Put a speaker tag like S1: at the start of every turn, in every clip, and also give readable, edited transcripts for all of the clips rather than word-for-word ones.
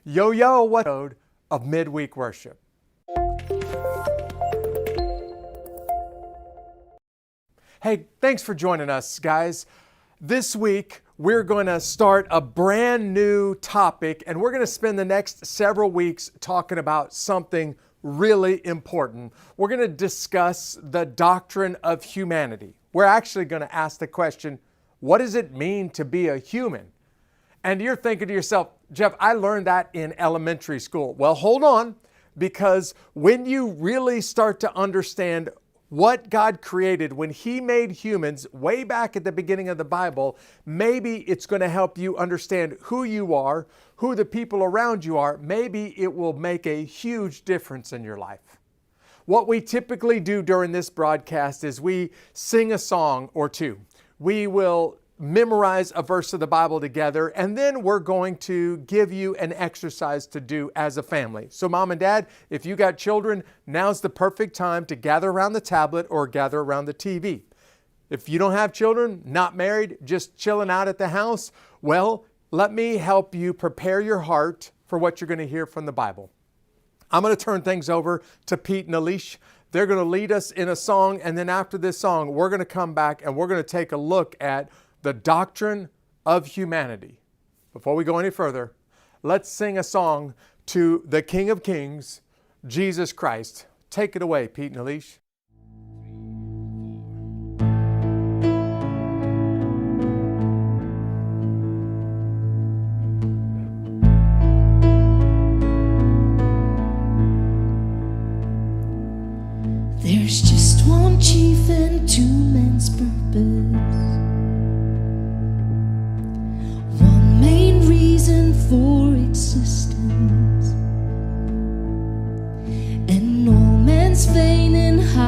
S1: Yo, what of midweek worship. Hey, thanks for joining us, guys. This week, we're going to start a brand new topic, and we're going to spend the next several weeks talking about something really important. We're going to discuss the doctrine of humanity. We're actually going to ask the question, what does it mean to be a human? And you're thinking to yourself, Jeff, I learned that in elementary school. Well, hold on, because when you really start to understand what God created when He made humans way back at the beginning of the Bible, maybe it's going to help you understand who you are, who the people around you are. Maybe it will make a huge difference in your life. What we typically do during this broadcast is we sing a song or two. We will memorize a verse of the Bible together, and then we're going to give you an exercise to do as a family. So mom and dad, if you got children, now's the perfect time to gather around the tablet or gather around the TV. If you don't have children, not married, just chilling out at the house, well, let me help you prepare your heart for what you're going to hear from the Bible. I'm going to turn things over to Pete and Alicia. They're going to lead us in a song, and then after this song, we're going to come back and we're going to take a look at the doctrine of humanity. Before we go any further, let's sing a song to the King of Kings, Jesus Christ. Take it away, Pete and Alicia.
S2: There's just one chief and two men's purpose. For existence, and all man's vain and high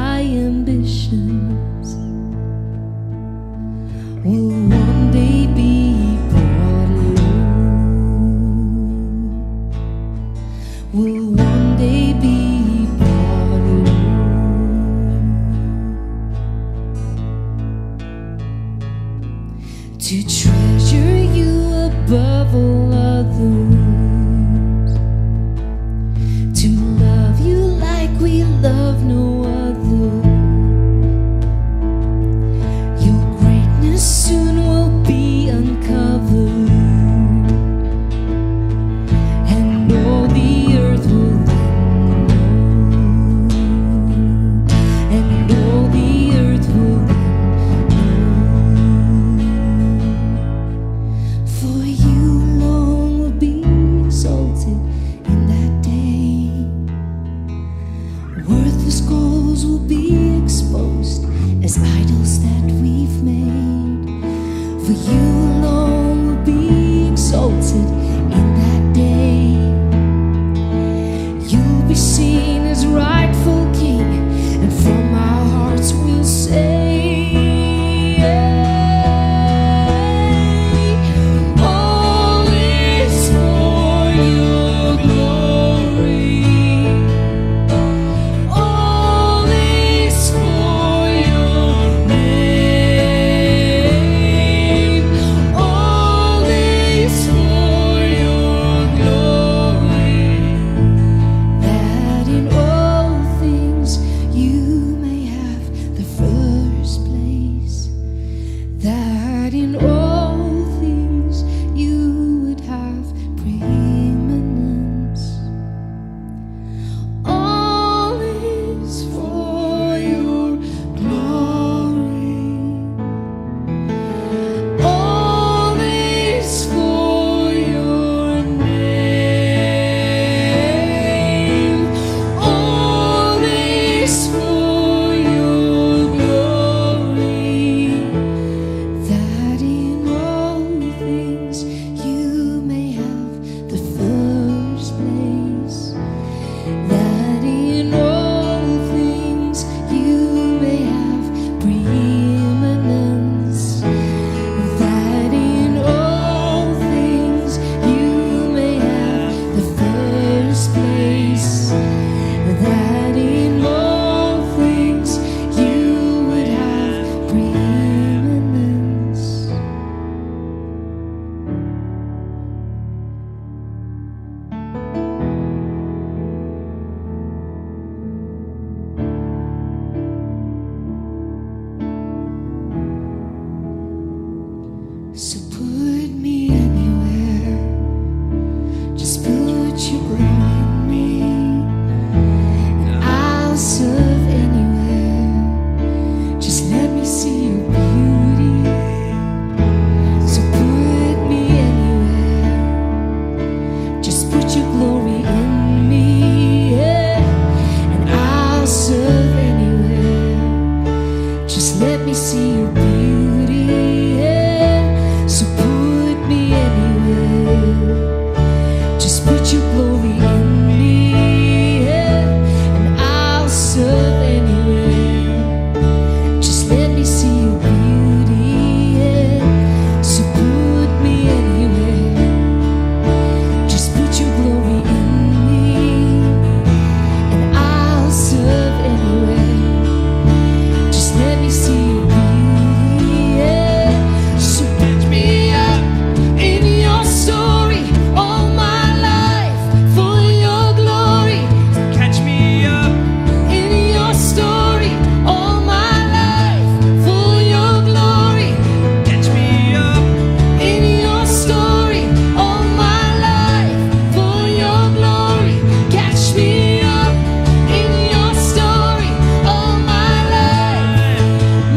S2: Just put your glory in me, yeah, and I'll serve anywhere. Just let me see your beauty, yeah, so put me anywhere. Just put your glory in me, yeah, and I'll serve anywhere. Just let me see your beauty, yeah, so put me anywhere. Just put your glory in me, and I'll serve anywhere. Just let me see your beauty, yeah. So catch me up in your story all my life for your glory.
S3: Catch me up,
S2: In your story all my life for your glory.
S3: catch me up,
S2: In your story all my life for your glory. Catch me up in your story all my life.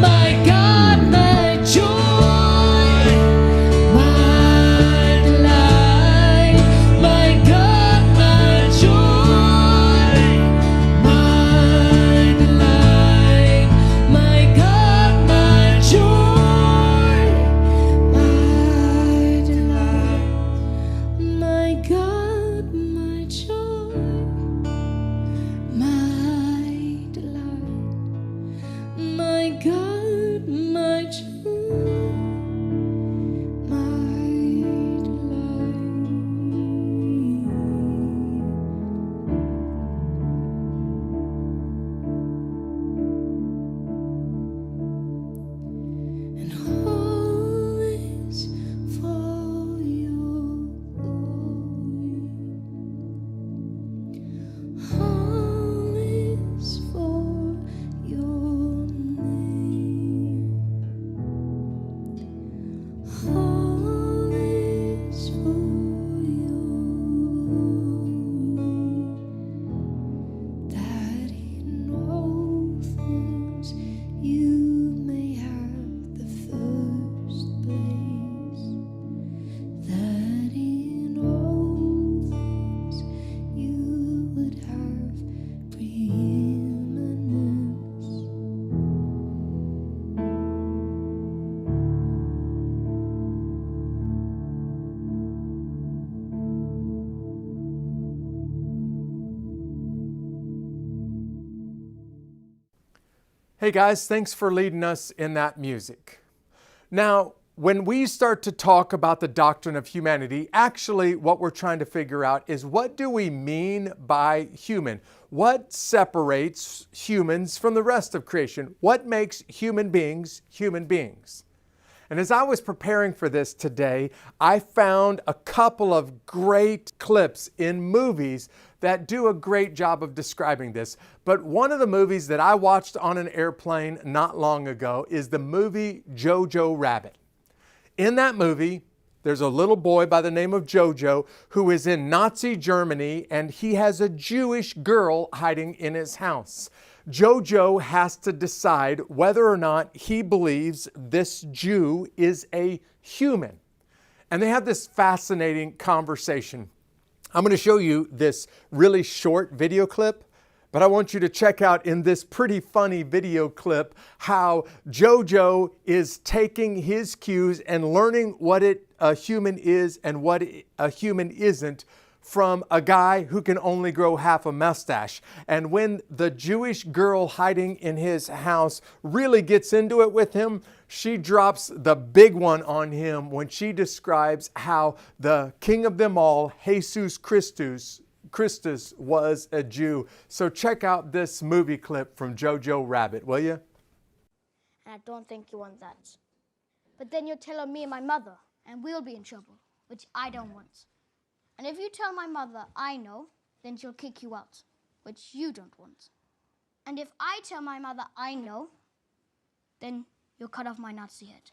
S2: My God, my joy, my delight. My God, my joy, my delight. My God, my joy, my delight. My God, my joy, my delight. My God, my joy, my delight. And all is for your glory. All is for your name. All is for your glory. That in all things you may have the first place. That in all things you would have preeminence.
S1: Hey guys, thanks for leading us in that music. Now, when we start to talk about the doctrine of humanity, actually what we're trying to figure out is, what do we mean by human? What separates humans from the rest of creation? What makes human beings human beings? And as I was preparing for this today, I found a couple of great clips in movies that do a great job of describing this. But one of the movies that I watched on an airplane not long ago is the movie Jojo Rabbit. In that movie, there's a little boy by the name of Jojo who is in Nazi Germany, and he has a Jewish girl hiding in his house. Jojo has to decide whether or not he believes this Jew is a human. And they have this fascinating conversation. I'm going to show you this really short video clip, but I want you to check out in this pretty funny video clip how Jojo is taking his cues and learning what a human is and what a human isn't from a guy who can only grow half a mustache. And when the Jewish girl hiding in his house really gets into it with him, she drops the big one on him when she describes how the king of them all, Jesus Christus, was a Jew. So check out this movie clip from Jojo Rabbit, will you?
S4: And I don't think you want that. But then you'll tell on me and my mother, and we'll be in trouble, which I don't want. And if you tell my mother I know, then she'll kick you out, which you don't want. And if I tell my mother I know, then you'll cut off my Nazi head,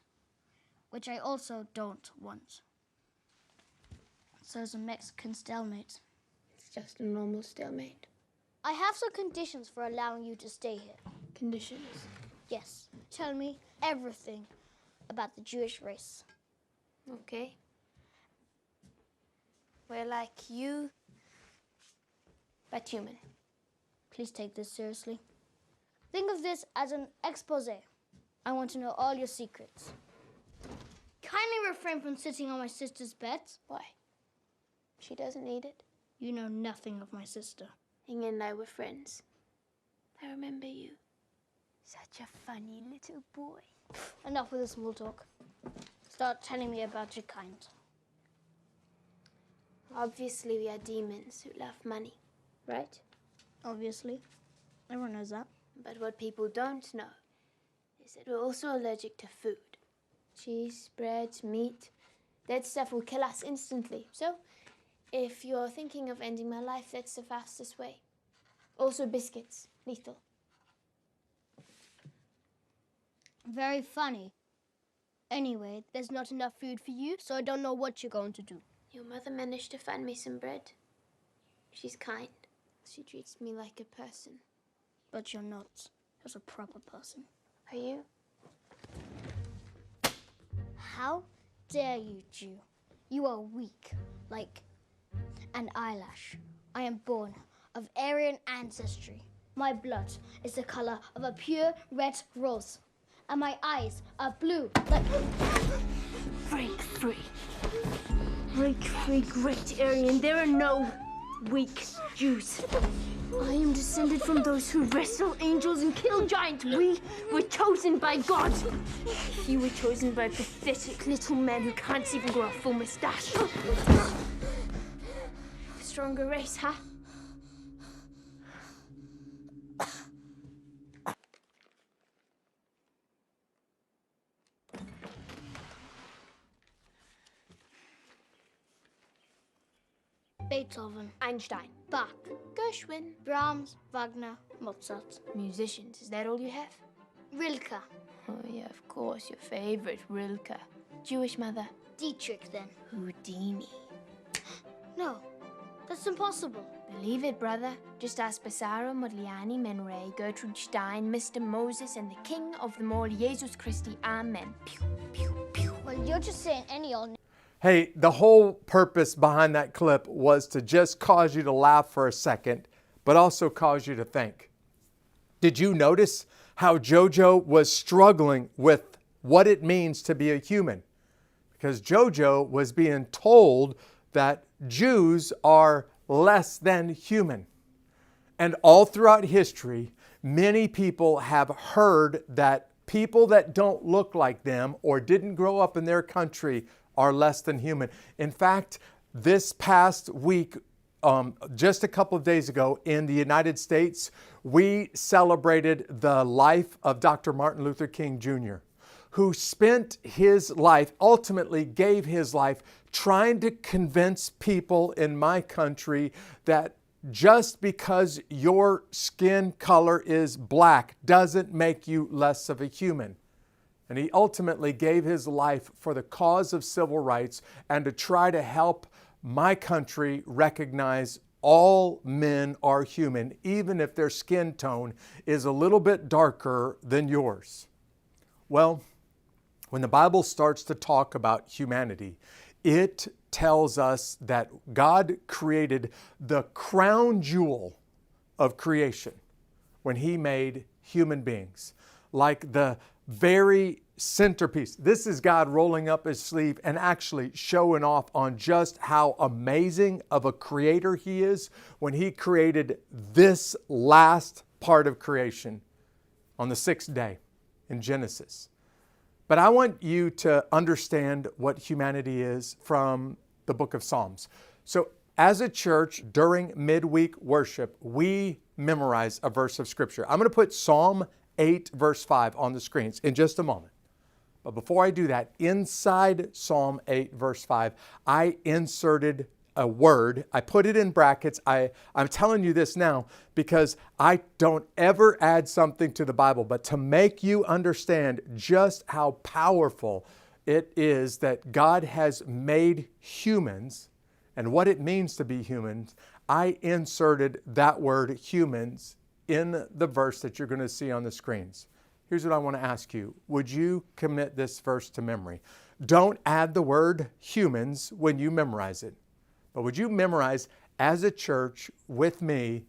S4: which I also don't want. So it's a Mexican stalemate.
S5: It's just a normal stalemate.
S4: I have some conditions for allowing you to stay here.
S5: Conditions.
S4: Yes, tell me everything about the Jewish race.
S5: Okay. We're like you, but human.
S4: Please take this seriously. Think of this as an expose. I want to know all your secrets. Kindly refrain from sitting on my sister's bed.
S5: Why? She doesn't need it.
S4: You know nothing of my sister.
S5: Ying and I were friends. I remember you. Such a funny little boy.
S4: Enough with the small talk. Start telling me about your kind.
S5: Obviously, we are demons who love money, right?
S4: Obviously. Everyone knows that.
S5: But what people don't know is that we're also allergic to food. Cheese, bread, meat. That stuff will kill us instantly. So, if you're thinking of ending my life, that's the fastest way. Also biscuits, lethal.
S4: Very funny. Anyway, there's not enough food for you, so I don't know what you're going to do.
S5: Your mother managed to find me some bread. She's kind. She treats me like a person.
S4: But you're not. As a proper person.
S5: Are you?
S4: How dare you, Jew? You are weak, like an eyelash. I am born of Aryan ancestry. My blood is the color of a pure red rose. And my eyes are blue, like...
S6: Break free. Break free, great Aryan. There are no weak Jews. I am descended from those who wrestle angels and kill giants. We were chosen by God. You were chosen by a pathetic little man who can't even grow a full mustache. Stronger race, huh?
S4: Beethoven,
S5: Einstein.
S4: Bach,
S5: Gershwin.
S4: Brahms, Wagner, Mozart,
S5: Musicians, is that all you have?
S4: Rilke,
S5: Oh, yeah, of course, your favorite, Rilke. Jewish mother.
S4: Dietrich then.
S5: Houdini.
S4: No, that's impossible.
S5: Believe it, brother. Just ask Basaro, Modigliani, Man Ray, Gertrude Stein, Mr. Moses, and the King of them all, Jesus Christi. Amen. Pew, pew, pew.
S4: Well, you're just saying any old name.
S1: Hey, the whole purpose behind that clip was to just cause you to laugh for a second, but also cause you to think. Did you notice how Jojo was struggling with what it means to be a human? Because Jojo was being told that Jews are less than human. And all throughout history, many people have heard that people that don't look like them or didn't grow up in their country are less than human. In fact, this past week, just a couple of days ago in the United States, we celebrated the life of Dr. Martin Luther King Jr., who spent his life, ultimately gave his life, trying to convince people in my country that just because your skin color is black doesn't make you less of a human. And he ultimately gave his life for the cause of civil rights and to try to help my country recognize all men are human, even if their skin tone is a little bit darker than yours. Well, when the Bible starts to talk about humanity, it tells us that God created the crown jewel of creation when He made human beings, like the very centerpiece. This is God rolling up His sleeve and actually showing off on just how amazing of a creator He is when He created this last part of creation on the sixth day in Genesis. But I want you to understand what humanity is from the book of Psalms. So as a church during midweek worship, we memorize a verse of Scripture. I'm going to put Psalm 8 verse 5 on the screens in just a moment. But before I do that, inside Psalm 8 verse 5, I inserted a word. I put it in brackets. I'm telling you this now because I don't ever add something to the Bible, but to make you understand just how powerful it is that God has made humans and what it means to be humans, I inserted that word humans in the verse that you're going to see on the screens. Here's what I want to ask you. Would you commit this verse to memory? Don't add the word humans when you memorize it. But would you memorize as a church with me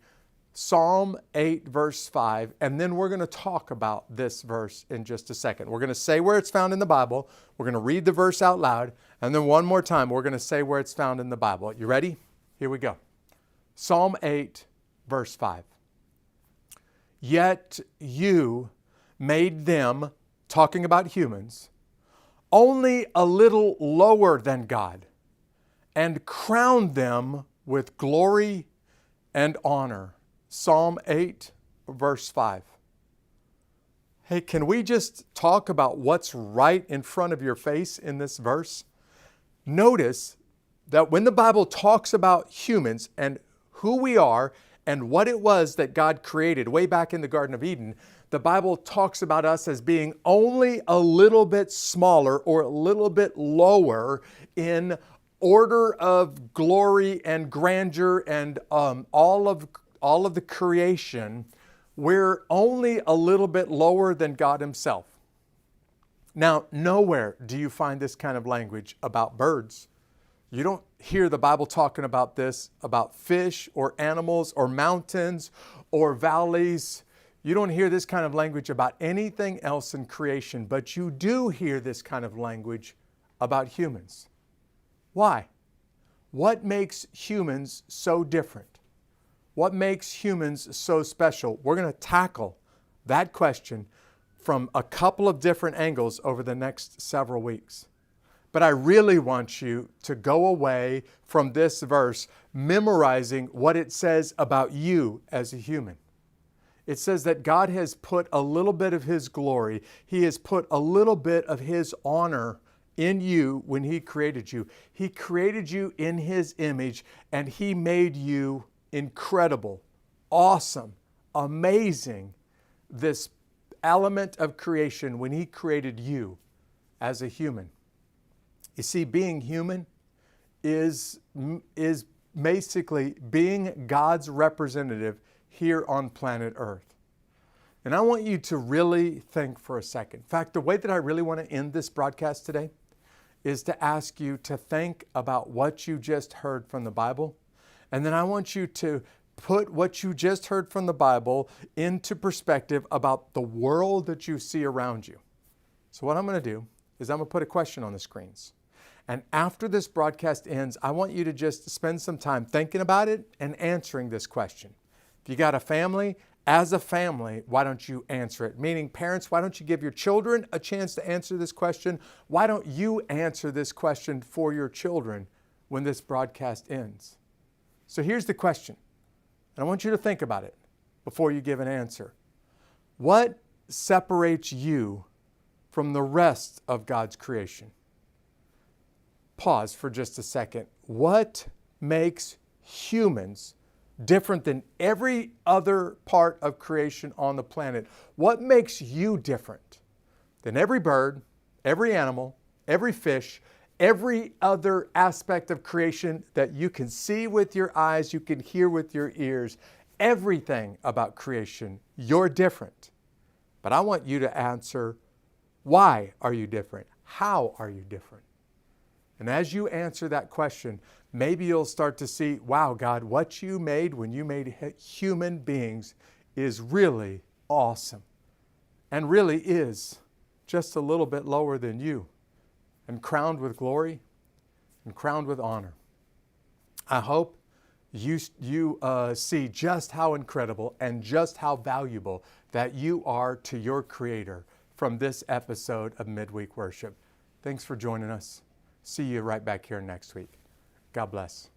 S1: Psalm 8, verse 5, and then we're going to talk about this verse in just a second. We're going to say where it's found in the Bible. We're going to read the verse out loud, and then one more time, we're going to say where it's found in the Bible. You ready? Here we go. Psalm 8, verse 5. Yet you made them, talking about humans, only a little lower than God, and crowned them with glory and honor. Psalm 8, verse 5. Hey, can we just talk about what's right in front of your face in this verse? Notice that when the Bible talks about humans and who we are and what it was that God created way back in the Garden of Eden, the Bible talks about us as being only a little bit smaller or a little bit lower in order of glory and grandeur and all of the creation. We're only a little bit lower than God Himself. Now, nowhere do you find this kind of language about birds. You don't hear the Bible talking about this, about fish or animals or mountains or valleys. You don't hear this kind of language about anything else in creation, but you do hear this kind of language about humans. Why? What makes humans so different? What makes humans so special? We're going to tackle that question from a couple of different angles over the next several weeks. But I really want you to go away from this verse memorizing what it says about you as a human. It says that God has put a little bit of His glory, He has put a little bit of His honor in you when He created you. He created you in His image, and He made you incredible, awesome, amazing, this element of creation when He created you as a human. You see, being human is basically being God's representative here on planet Earth. And I want you to really think for a second. In fact, the way that I really want to end this broadcast today is to ask you to think about what you just heard from the Bible. And then I want you to put what you just heard from the Bible into perspective about the world that you see around you. So what I'm going to do is I'm going to put a question on the screens. And after this broadcast ends, I want you to just spend some time thinking about it and answering this question. If you got a family, as a family, why don't you answer it? Meaning, parents, why don't you give your children a chance to answer this question? Why don't you answer this question for your children when this broadcast ends? So here's the question, and I want you to think about it before you give an answer. What separates you from the rest of God's creation? Pause for just a second. What makes humans different than every other part of creation on the planet? What makes you different than every bird, every animal, every fish, every other aspect of creation that you can see with your eyes, you can hear with your ears? Everything about creation, you're different. But I want you to answer, why are you different? How are you different? And as you answer that question, maybe you'll start to see, wow, God, what you made when you made human beings is really awesome and really is just a little bit lower than you and crowned with glory and crowned with honor. I hope you see just how incredible and just how valuable that you are to your Creator from this episode of Midweek Worship. Thanks for joining us. See you right back here next week. God bless.